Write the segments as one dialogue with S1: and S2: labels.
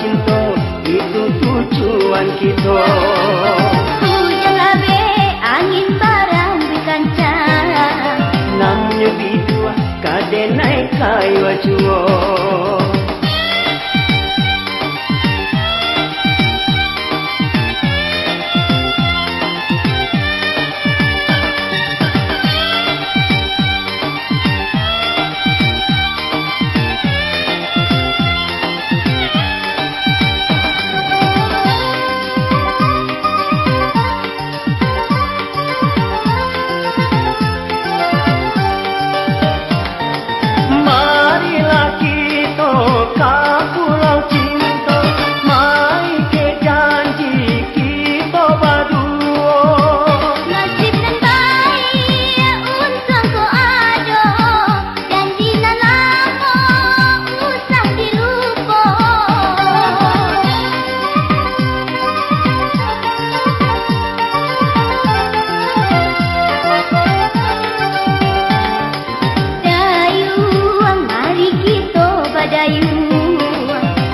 S1: cinta itu tujuan kita.
S2: Hujanlah be angin barang berkanca.
S1: Namanya bidua kade naik kayu acuo.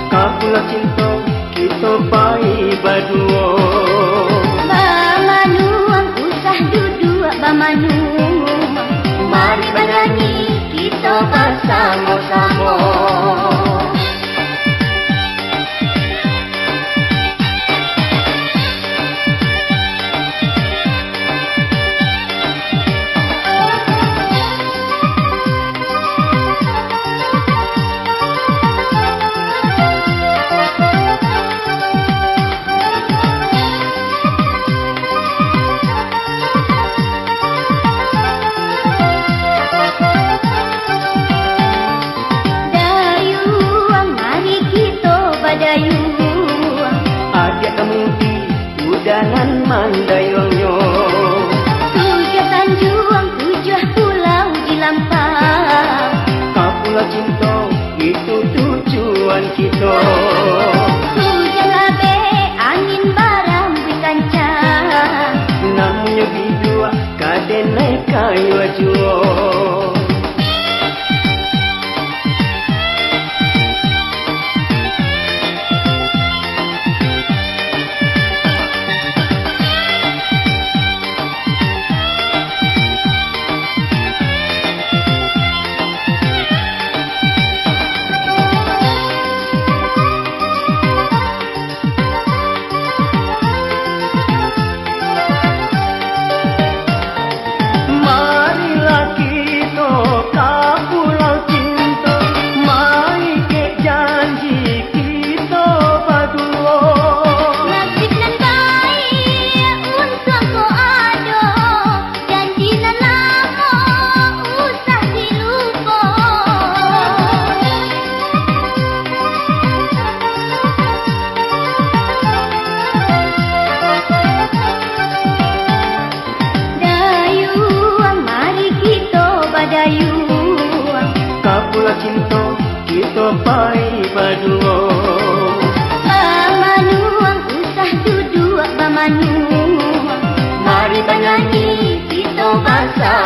S1: Kapula cinta kita baik berdua.
S2: Bamanuang usah duduk bamanuang. Mari bernyanyi kita bersama-sama.
S1: Ajak kemudi udanan mandayongnya.
S2: Tujuh tanjuang, tujuh pulau di lampau.
S1: Kapula cinta itu tujuan kita.
S2: Hujanlah be angin barang berkanca.
S1: Namanya bidua kade naik kayu acuo. Kapula cinta kita baik berdua.
S2: Bamanuang usah duduk bamanuang.
S1: Mari bernyanyi kita bersama.